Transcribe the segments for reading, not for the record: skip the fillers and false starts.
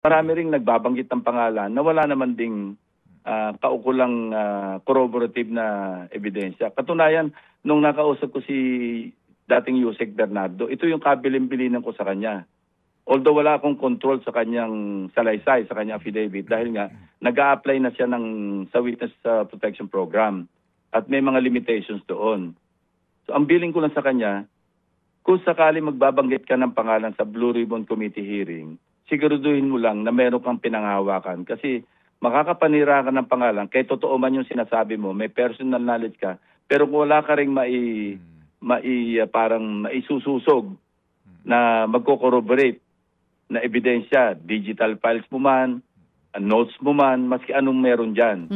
Marami ring nagbabanggit ng pangalan na wala naman ding kaukulang corroborative na ebidensya. Katunayan, nung nakausap ko si dating Yusek Bernardo, ito yung kabilin-bilinan ko sa kanya. Although wala akong control sa kanyang salaysay, sa kanyang affidavit, dahil nga nag-a-apply na siya sa Witness Protection Program at may mga limitations doon. So ang billing ko lang sa kanya, kung sakali magbabanggit ka ng pangalan sa Blue Ribbon Committee hearing, siguraduhin mo lang na meron kang pinanghawakan. Kasi makakapanira ka ng pangalan, kahit totoo man yung sinasabi mo, may personal knowledge ka, pero kung wala ka rin parang maisususog na magko-corroborate na ebidensya, digital files mo man, notes mo man, maski anong meron dyan.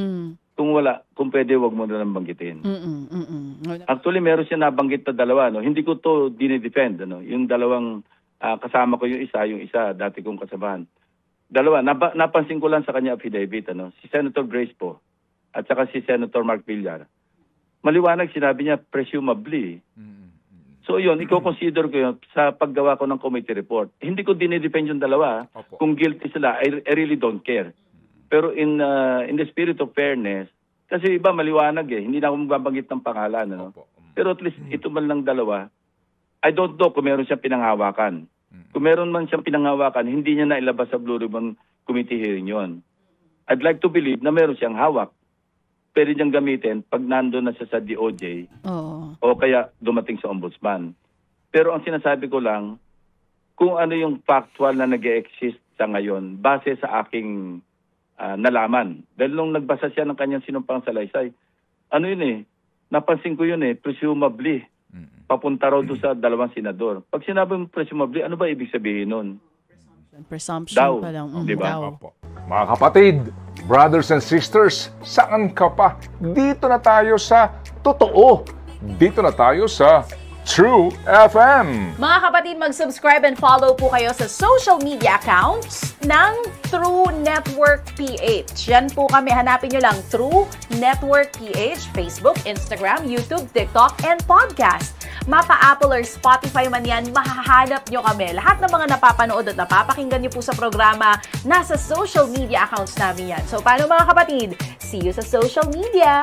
Kung wala, kung pwede, wag mo na lang banggitin. Actually, meron siya nabanggit na dalawa. No? Hindi ko to dinidefend. No? Yung dalawang kasama ko yung isa, dati kong kasamahan. Dalawa, napansin ko lang sa kanya affidavit. Si Senator Grace po at saka si Senator Mark Villar. Maliwanag, sinabi niya, presumably. So yun, i-consider ko yun sa paggawa ko ng committee report. Hindi ko dinidefend yung dalawa. Kung guilty sila, I really don't care. Pero in the spirit of fairness, kasi iba maliwanag hindi na ako magbabanggit ng pangalan. Pero at least ito man lang dalawa, I don't know kung meron siyang pinanghawakan. Kung meron man siyang pinanghawakan, hindi niya na ilabas sa Blue Ribbon Committee hearing yon. I'd like to believe na meron siyang hawak. Pwede niyang gamitin pag nandun na siya sa DOJ o kaya dumating sa ombudsman. Pero ang sinasabi ko lang, kung ano yung factual na nag-exist sa ngayon, base sa aking nalaman. Dahil nung nagbasa siya ng kanyang sinumpang salaysay, napansin ko yun presumably, papunta raw doon sa dalawang senador. Pag sinabi mo presumably, ano ba ibig sabihin nun? Presumption daw, pa lang. diba? Mga kapatid, brothers and sisters, saan ka pa? Dito na tayo sa totoo. Dito na tayo sa True FM. Mga kapatid, mag-subscribe and follow po kayo sa social media accounts ng True Network PH. Yan po kami. Hanapin nyo lang True Network PH, Facebook, Instagram, YouTube, TikTok, and podcast. Mapa Apple or Spotify man yan, mahahanap nyo kami. Lahat ng mga napapanood at napapakinggan nyo po sa programa, nasa social media accounts namin yan. So, paano mga kapatid? See you sa social media!